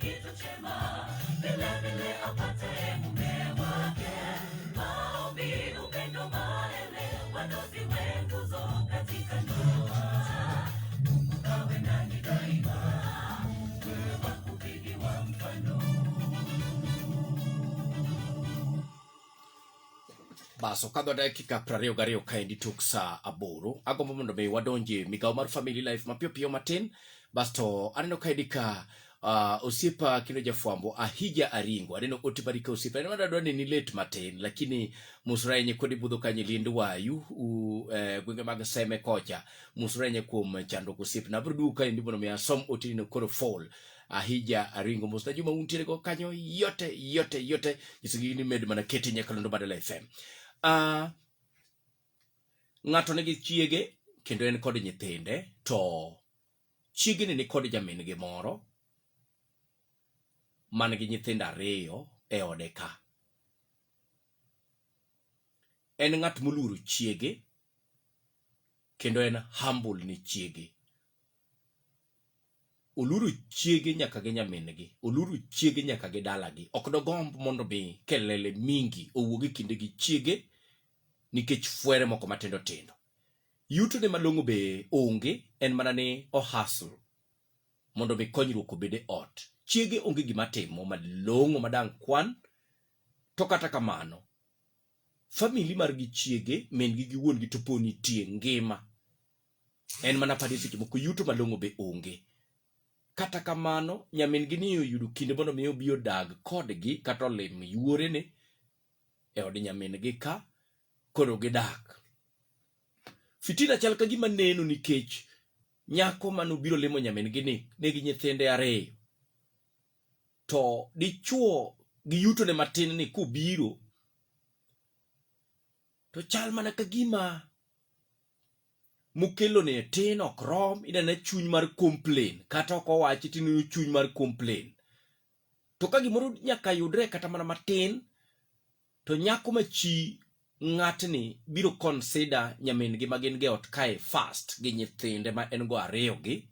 kitu chema, vile vile apate mume wake. Maombi, upendo, maelewano ziwe nguzo katika ndoa. Mungu awe nanyi daima, wewe wa kupigiwa mfano. Baso kadho dakika 22 kaendi tok saa 8 agombo mondo mi wadonje migawo mar family life mapiyo piyo matin. Basto aneno kaendi ka osiepa kino jafwambo Ahija Aringo aneno ote barika osiepa ene madadwa ni late matin lakini musrenye kodi budho kanye lindu wayu gwenge mag seme kocha musrenye kuom chando osiepa na brudu kaendi mondo mi asom ote no koro fall Ahija Aringo musna juma untiere go kanyo yote yisigi ni med mana keti nyakalondo Badala FM. Ng'ato nigi chiege kendo en kod nyithinde, to chiege ni kod jamin gi moro man gi nyithindo 2 e ode ka. En ng'at moluoro chiege kendo en humble ni chiege. Oluoro chiege nyaka gi nyamin gi, oluoro chiege nyaka gi dalagi. Ok dogomb mondo bi kelele mingi owuogi kinde gi chiege nikech fuere moko matindo tindo. Yuto ne malongo be onge, en mana ni hustle mondo be konyruok obede ot. Chiege onge gima timo malongo madang kwan. To kata kamano family mar gi chiege, men gi wuon gi toponi tie ngima. En mana padi seche moko yuto malongo be onge. Kata kamano nyamin gi ni oyudo kinde mondo mi obi odag kodgi kata olim yuore ne e od nyamin gi ka koro gidak. Fitina chal ka gima neno nikech nyako manobiro limo nyamin gi ni negi nyithinde 2. To dichuo gi yuto ne matin ni kubiro to chal mana ka gima mukelo ne tin ok rom. Inene chuny mar complain kata ok owachi tinu chuny mar complain. To ka gimoro nyaka yudre kata mana matin, to nyako machi ng'atni biro consider nyamin gi magin ge ot kae first gi nyithinde ma en go 2 gi.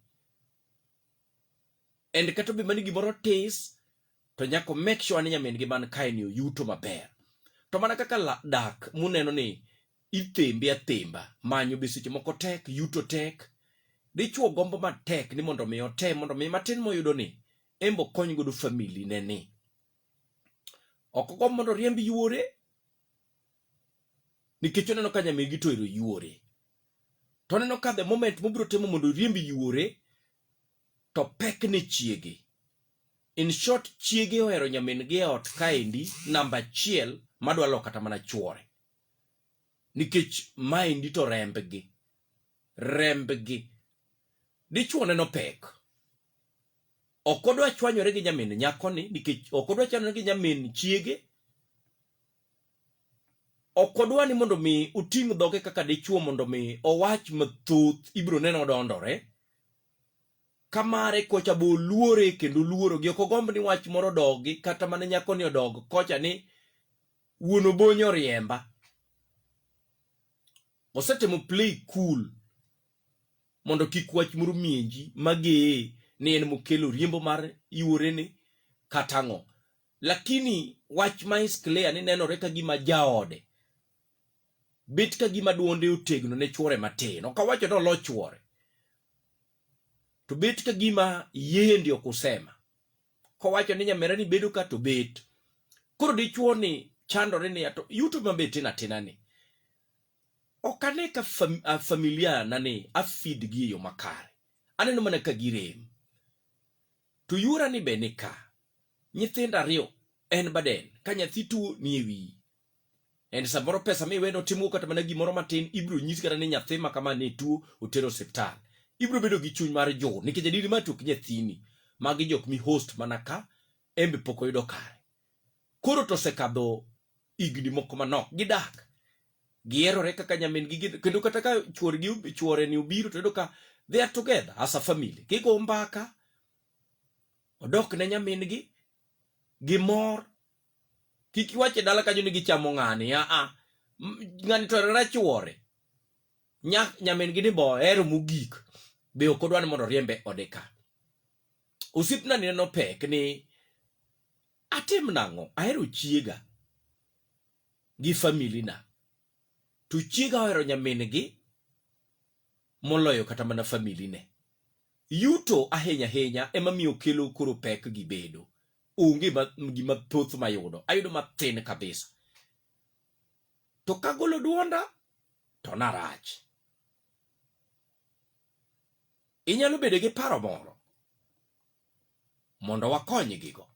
And kata be mani gimoro tis, to nyako make sure ni nyamin gi man kae ni yuto maber. To mana kaka dak muneno ni itembe atemba, manyo be seche moko tek, yuto tek. Dichuo gombo matek ni mondo mi otem, mondo mi matin moyudo ni embo kony godo family neni. Ok gombo mondo riembi yuore nikech oneno ka nyamin gi toero yuore. To neno ka the moment mobiro temo mondo riembi yuore to pek ne chiege. In short, chiege ohero nyamin gi ot kaendi namba 1 madwa lo kata mana chuore. Nikech maendi to rembgi. Dichuo neno pek. Ok odwa chwanyore gi nyamin nyako ni nikech ok odwa chwanyore gi nyamin chiege. Ok odwa ni mondo mi uting' dhoge kaka dichuo mondo mi owach mathoth ibro neno dondore. Kamare kocha bo luore kendo luoro gi. Ok ogomb ni wach moro dogi kata mane nyako ni odog kocha ni wuono bonyo riemba. Osetemo play cool mondo kik wach moro mienji magee ni en mokelo riembo mar yuore ni katango. Lakini wach ma is clear ni nenore ka gima jaode bet ka gima duonde otegno ne chuore matin. Ok awacho no lo chuore, to bet ka gima yeye ndio kusema. Kowacho ni nyamera ni bedo ka to bet. Koro dichuo ni chandore ni ato yuto mabet tina ni. Okane ka familia nani afeed gi yo makare. Aneno mana ka girem. To yura ni be ni ka. Nyithinda 2 en baden. Ka nyathi tuo ni ewi. En samoro pesa mi weno timo kata mana gimoro matin ibro nyisi kata ni nyathi ma kama ne tuo otero hospital. Ibro bedo gi chuny mar jo nikech adiri matuk nyathini magi jok mi host manaka embe poko yudo kare. Koro to sekadho igni moko manok gidak. Gierore kaka nyamin gi kendo kata ka chuore ni ubiro to ka they are together as a family. Gigo mbaka odok ne nyamin gi mor. Kiki wache dala kanyo ni gichamo ng'ani ng'ani to ra chuore. Nyamin gi ni bo ero mugik be ok odwa ni mondo riembe odeka. Osipna neno pek ni atim nang'o, ahero chiega gi family na. To chiega ohero nyamin-gi moloyo kata mana family ne. Yuto ahenya ema miyo kelo koro pek gi bedo. Onge gima thoth mayudo. Ayudo mathin kabisa. To kagolo duonda, to narach. Inyalo bedo gi paro moro mondo wakony gigo.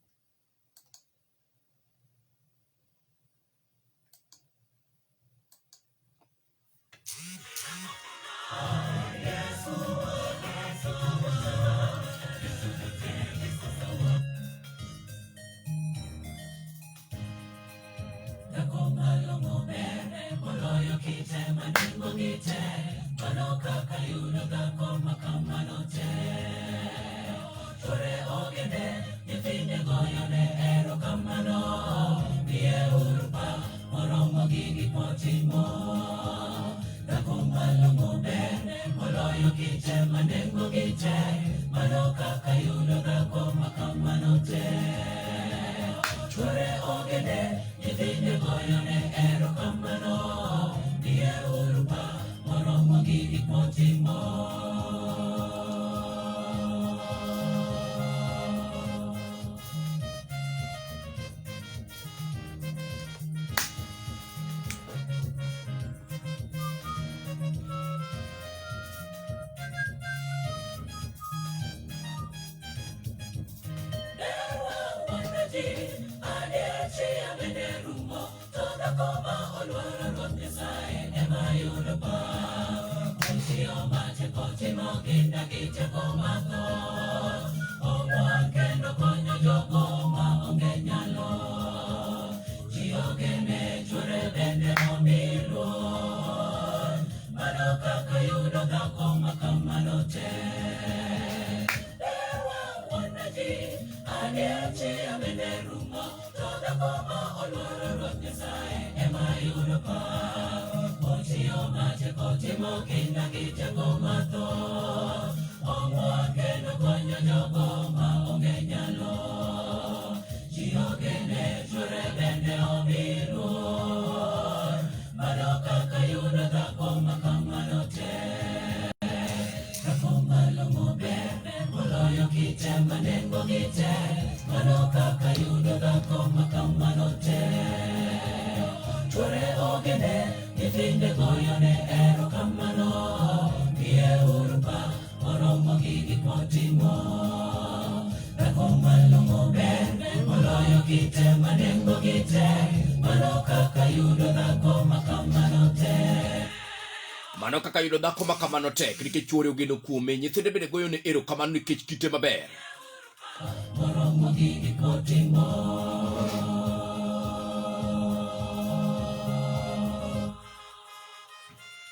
Mano kaka yudo dhako makamano tek nikech chuore ogeno kuome. Nyithinde bende goyo ne erokamano nikech kite maber.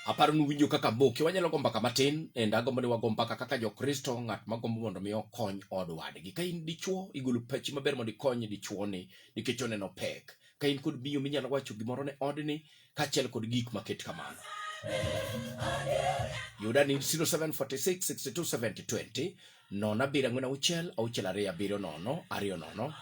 Aparo nuwinjo kaka moke wanyalo go mbaka matin agombo ni wago mbaka kaka jokristo ng'at magombo mondo mi okony od wadgi. Ka in dichuo igolo pachi maber mondo ikony dichuo ni nikech oneno pek. Ka in kod miyo minyalo wacho gimoro ne odni kaachiel kod gik maket kamano. Yuda ni 0746 62 70 20 nona bira ng'una auchiel 2 2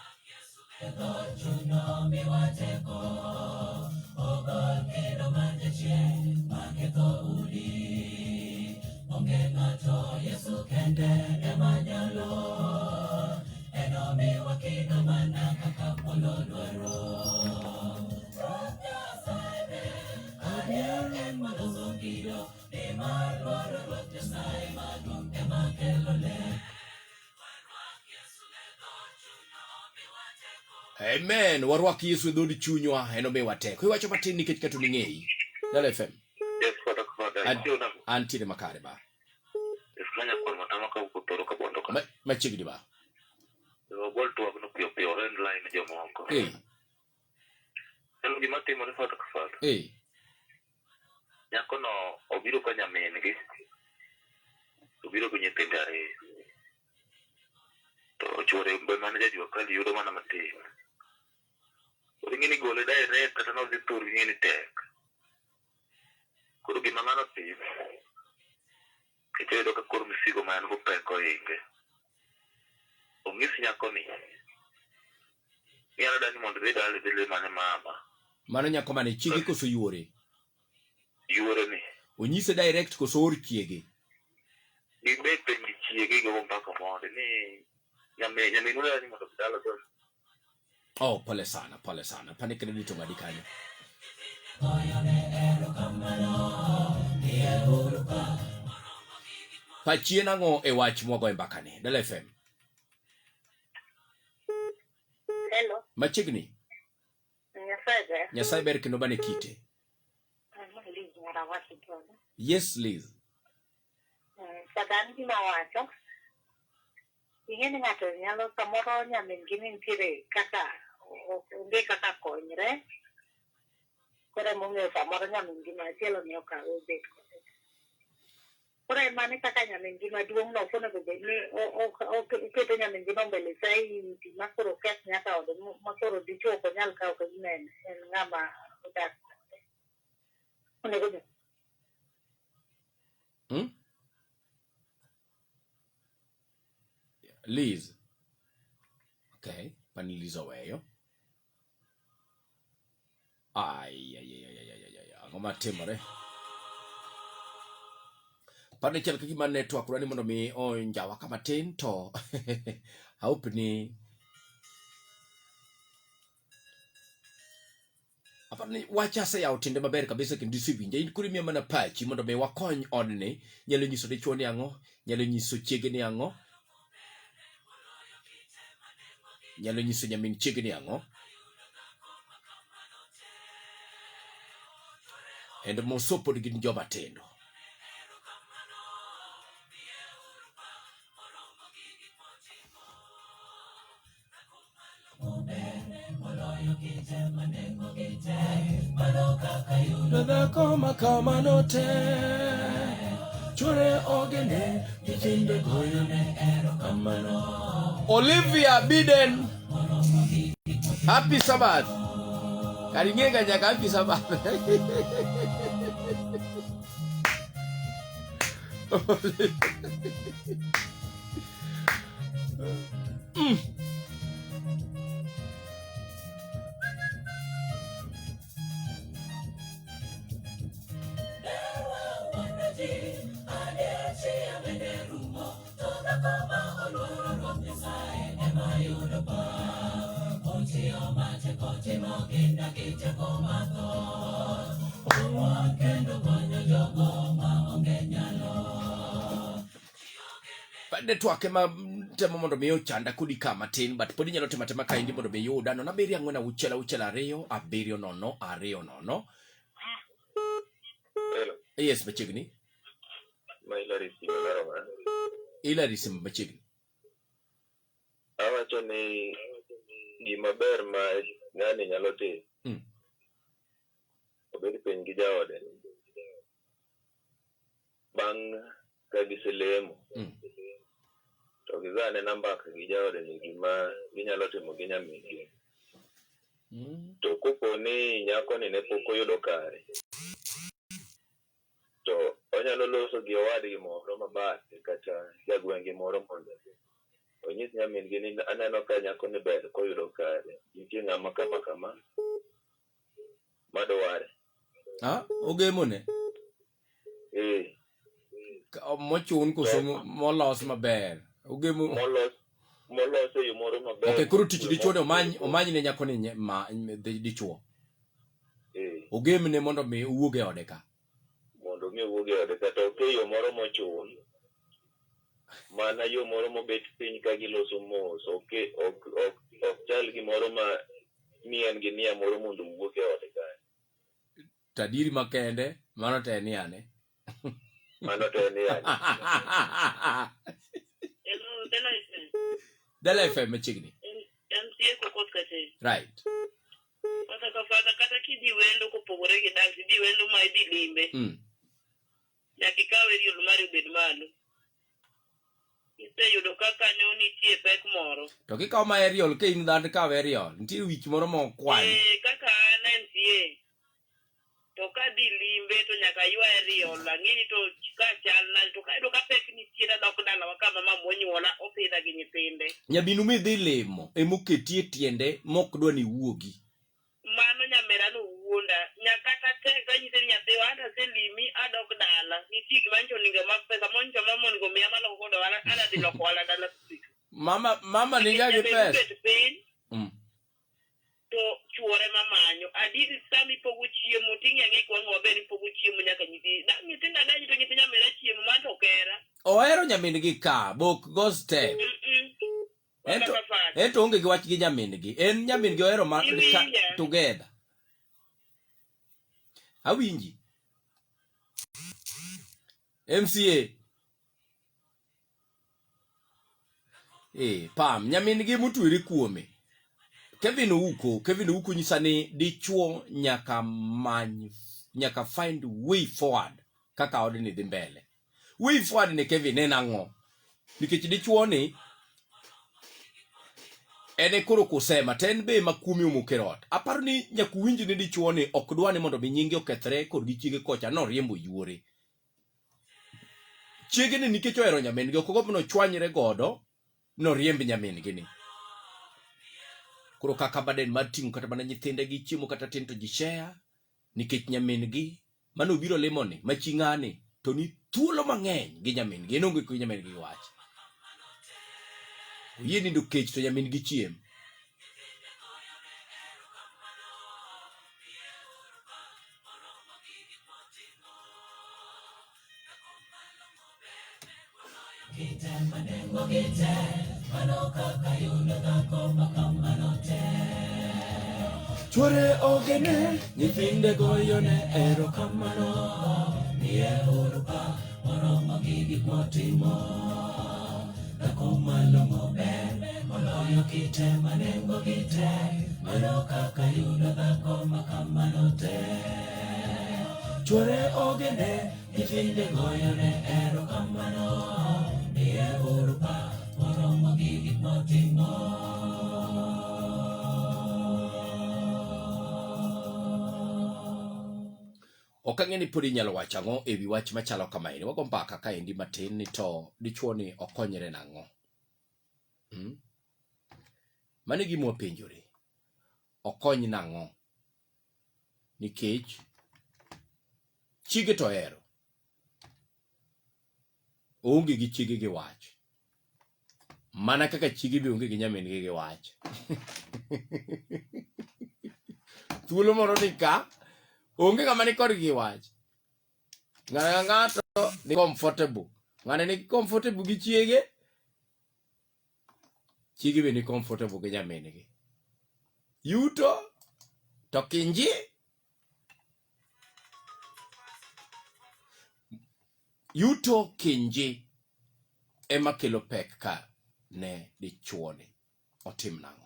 Amen. Warwak Yesu e dhod chunywa enomiwa teko. Iwacho matin nikech keto ni ng'eyi. Dala FM. Yes, Father. Antire makare ba. Ifanya kwa matama ka ukutoro ka bondo ka. Machigni ba. Gol to abno pio red line jomoko. Elo gima timo ne Father ka Father. Nyako no obiro ka nyamin gi. Obiro ko nyithindo ariyo. To chuore mbe mane jajua kali yudo mana matin. Ngini gole direct kata no dhi tur ngini tek. Koro gima ng'ano tim. Kitedo ka kor misigo man go peko inge. ng'isi nyako ni. Yara dani mondo dale dele mane mama. Mano nyako mane chiege koso yuore? Yuore ni. Onyise direct koso or chiege? Ibet penji chiege go mpaka mondo ni nyaminu dani mondo dale dole. Oh, pole sana. Pane kredito ngadi kanyo. Pachien ang'o e wach mwago e mbakane? Dala FM. Hello. Machiegni? Nyasaye ber kendo bane kite. Yes, Liz. Sadan gima wacho. Ing'eni ng'ato nyalo samoro nyamin gi nitiere kaka onge kaka konyre. Koro emong'eyo samoro nyamin gi machielo ne okawe bet kode. Koro emane kaka nyamin gi maduong' no okonego bed ni oketo nyamin gi no mbele saidi ma koro keth nyaka ode ma koro dichuo ok onyal kawo ka gima en ng'ama odak kode. Onego bed. Liz. Okay, pani Liz oweyo. Ay. Ang'o matimore? Pane chal ka gima network rani mondo mi onjawa kama tin to hope ni apani wacha se yaw tinde maber kabisa kendo isiwinja in kuri miya mana pachi mondo mi wakony odni. Nyalo nyiso dichuo ni ang'o, nyalo nyiso chiege ni ang'o, nyalo nyiso nyamin chiege ni ang'o. And moso pod gin joma tindo. Dhako makamano te chore ogene ikinde goyone erokamano. Olivia Biden, happy Sabbath. Karingenga nyaka happy Sabbath. Network ma temo mondo mi ochanda kudi kama tin but podi nyalo tema ka indi mondo mi yuda no na beri ang'wena uchela ariyo abiriyo nono ariyo nono. Hello. Yes, machiegni. Ma ilarisi Ilarisi machiegni. Awacho ni gima ber ma ng'ani nyalo timo. Obed piny gi jaode. Bang' ka giselemo. To gizane namba ka gi jaode ni gima ginyalo timo gi nyamingi. To kopo ni nyako ni ne pok oyudo kare. To onyalo loso gi owadgi moro mabate kata jagweng'gi moro mondo onyis nyamingi ni aneno ka nyako ni ber koyudo kare. Nitie ng'ama kama madware. Ogemone? Mochun koso molos maber. Ogemo molos e yo moro maber. Okay, kuro tich dichuo ne omany ne nyako ni dichuo. Ogemne mondo mi uwuog e ode ka. Mondo mi uwuog e ode ka to ke yo moro mochun. Mana yo moro mobet piny ka giloso mos. Ok chal gi moro ma nien gi nia moro mondo uwuog e ode ka. Tadiri makende, mano te ni ane. Mano te ni ane. Dala FM machiegni. Right. Kata kidi wendo kopogore gi dak di wendo ma idi limbe. Nyaki kawe riyo mari bed malo. Yudo kaka ne nitie pek moro. To kikawo ma aerial ke in dhand kawo aerial. Nitie wich moro mo kwan. Kaka nantie. to ka dhi limbe to nyaka ywari ola ng'ini to ka chal na to kayudo ka pek nitiere dok dalawa kama mama onyuola opidha gi nyithinde. Nyabinu midhi limo emoketie tiende mok dwa ni wuogi. Mano nyamera no wuonda nyaka ta tek anyise nyathiwa ada se limi adok dala nitie gima ncho ninge mak pesa moncho mama onego miya maloko kodo ana dhi loko wala dala siku. Mama niga gi pesa. To chuore mamanyo adiri sami pogo chiemo ting'e kwa ng'obe ni pogo chiemo nyaka nyithinda daji to nyithi nyamera chiemo man to kera. Ohero nyamin-gi ka bok go step. Ento onge gi wach gi nyamin-gi. En nyamin-gi ohero together. Awinji. MCA. Pam nyamin-gi mutwere kuome. Kevin Uko nyisa ni dichuo nyaka find way forward kaka odni dhi mbele. Way forward ni Kevin en ang'o? Nikech dichuo ni ene koro kusema ten be makumi umukerot. Aparo ni nyakuwinji ni dichuo ni ok dwa ni mondo mi nyinge okethre kod gi chiege kocha no riembo yuore. Chiege ni nikech ohero nyamin-gi ok gombo no chwanyre godo no riemb nyamin-gi ni. Koro kaka baden mar ting'o kata mana nyithinde gi chiemo kata tin to ji share nikech nyamin-gi mano biro limoni maching'ani to ni thuolo mang'eny gi nyamin-gi enonge ko nyamin-gi wach. Oyie nindo kech to nyamin-gi chiem. Chuore ogene nyithinde goyone erokamano miye urupa moromo gi gik motimo dhako malong'o ber moloyo kite manengo gite mano kaka yudo dhako makamano te. Chuore ogene nyithinde goyone erokamano miye urupa moromo gi gik motimo. Ok ang'e ni pod inyalo wacho ang'o e wi wach machalo kamae. Wago mbaka kaendi matin ni to dichuo ni okonyre nang'o. Mano e gima wapenjore. Okony nang'o? Nikech chiege to hero. Onge gi chiege gi wach. Mana kaka chiege be onge gi nyamin-gi gi wach. Thuolo moro ni ka onge ng'ama ni kod gi wach. Ng'ato ni comfortable. Ng'ane ni comfortable gi chiege. Chiege be ni comfortable gi nyamin-gi. Yuto to kinji. Yuto kinji ema kelo pek ka ne dichuo ni otim nang'o.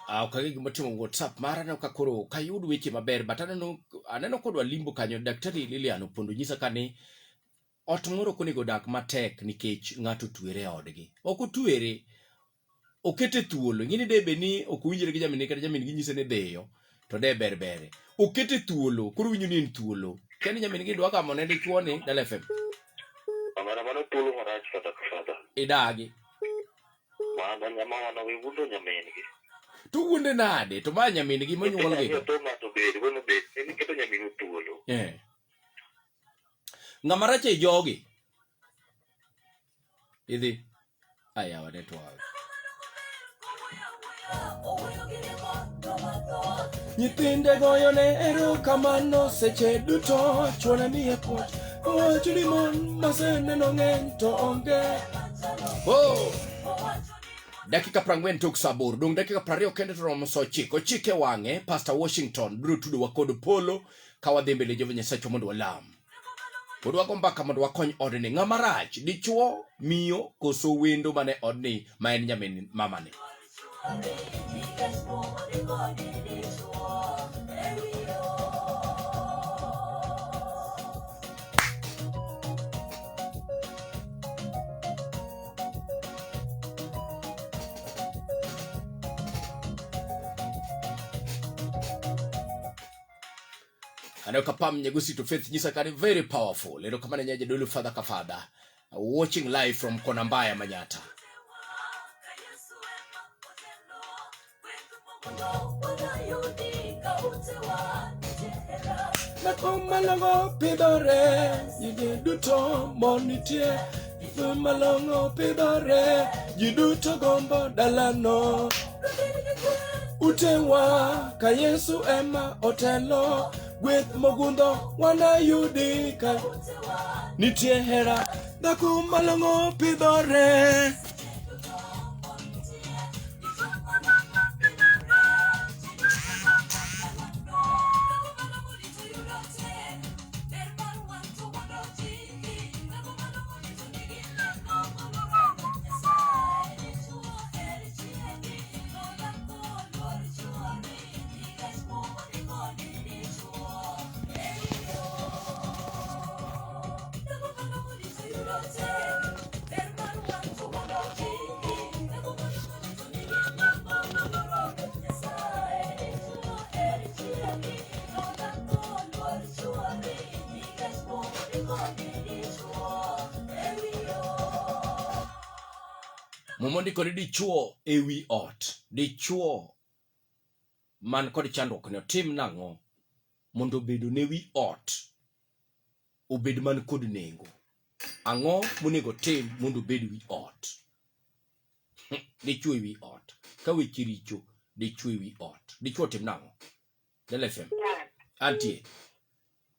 Okay, gima timo WhatsApp mara no kakoro kayud weche maber but aneno kodwa limbo kanyo daktari Lilian opondo nyisa kani ot moro konego dak matek nikech ng'ato tuere odgi. Ok otuere okete thuolo ngini debe ni ok winjire gi nyamin kata nyamin gi nyise ne beyo to de berbere okete thuolo koro winjo ni en thuolo kani nyamin gi dwa kama ne dichuo ni Dala FM mano thuolo marach kata kafada idagi mana nyama wana wiwundo nyamin gi tu wunde nade to ma nyamin gi monyuol gi to ng'ato bed wono bed ni keto nyamin thuolo ng'ama rach e jogi idhi ayawa network nyithinde goyone erokamano seche duto chuone miye puonj owacho ni mon maseneno ng'eny to onge dakika 40 tok sabor dong dakika 20 kende to romo so chike wange Pastor Washington bro tudo wakod polo kawadhi mbele Jehova Nyasaye mondo walam pod wago mbaka mondo wakony odni ng'ama rach dichuo miyo koso wendo mane odni ma en nyamin mamane Ano kapam nyegusi to faith nyisa kani very powerful. Lero kamane nyaje dolu father ka father. Watching live from Konambaya Manyata. Malongo pidore, yiduto monitie. Malongo pidore, yiduto gombo dalano. Utewa ka Yesu ema otelo. With Mogundo, wana yudika nitie hera daku malongo pidore Momondi kodi dichuo ewi ot dichuo man kodi chandruok ne tim nango mondo bedo ne wi ot obed man kod nengo ango monego tim mondo bed wi ot dichuo ewi ot ka weche richo dichuo ewi ot dichuo tim nango LFM antie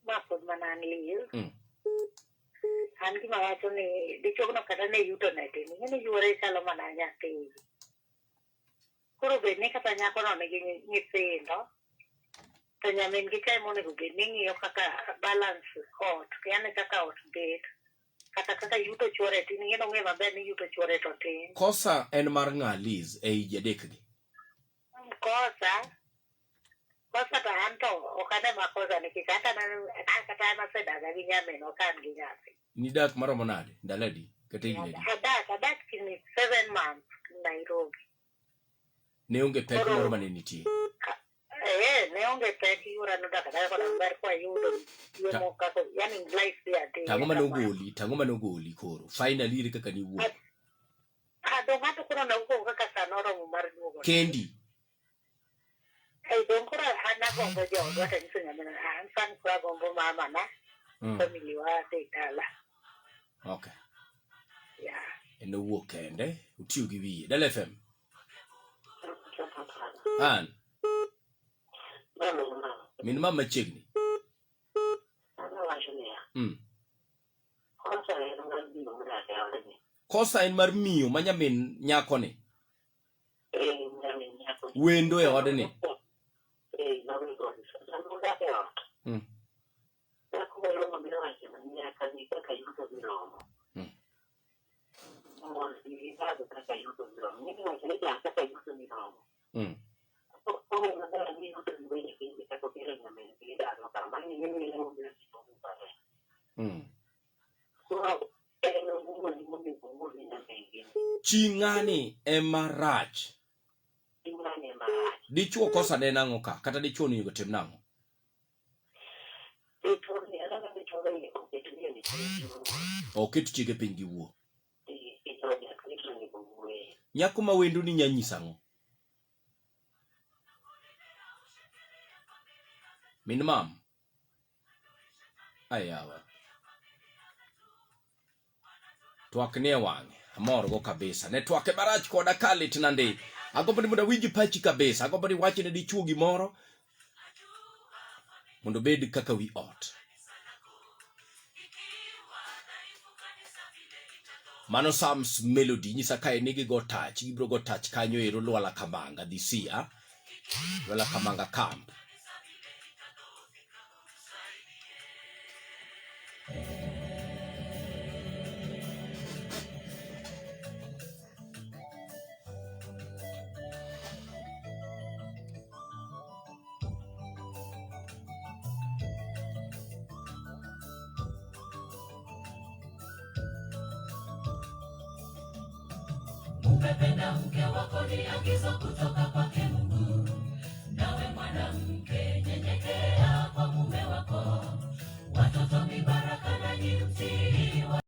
mapod manan liyo an gima wacho ni dichuo no kata ne yuto nete ni yuore chalo mana nyathi koro bed ni kata nyako no nigi nyithindo to nyamin gi kae monego bed ni ng'iyo kaka balance ot yani kaka ot bet kata yuto chuore tin ng'eno ng'e maber ni yuto chuore to tin kosa en mar ng'aliz ei jadek gi kosa to an to okane makosa nikech kata na sedaga gi nyamin okan gi nyathi ni dak maromo nade ndaladi kata higni adak kini 7 months Nairobi ne onge pek moro mane nitie ne onge pek yura no daga kona ber kwa yudo yemo kako yani LIFE.Ere tango mane ogoli koro finally ire kaka ni wuok do ngato kono na uko kaka sanoro mar duogo kendi don kora ana gombo jogo ata nyiso nyamena an san kora gombo mama na family wa sekala okay yeah eno wuok kende utiyo gi wiye LFM an min mama chegni kosa en mar miyo ma nyamin nyako ni wendo e odni chingani e marach dichuo kosa ne nango ka kata dichuo ni yogotem nango oketo chike piny gi wuo nyako ma wendo ni nyanyisango min mam ayawa twak ne wange amor go kabisa ne twake marach koda kalit nande agombo ni mondo winji pachi kabisa agombo ni wachi ne dichuo gimoro mondo bed kaka wi ot Mano Sam's Melody nyisa kae nigi go touch, gibro go touch kanyo ero Lwala Kamanga this year. Lwala Kamanga camp. Umependa mke wako ni agizo kutoka kwake Mungu.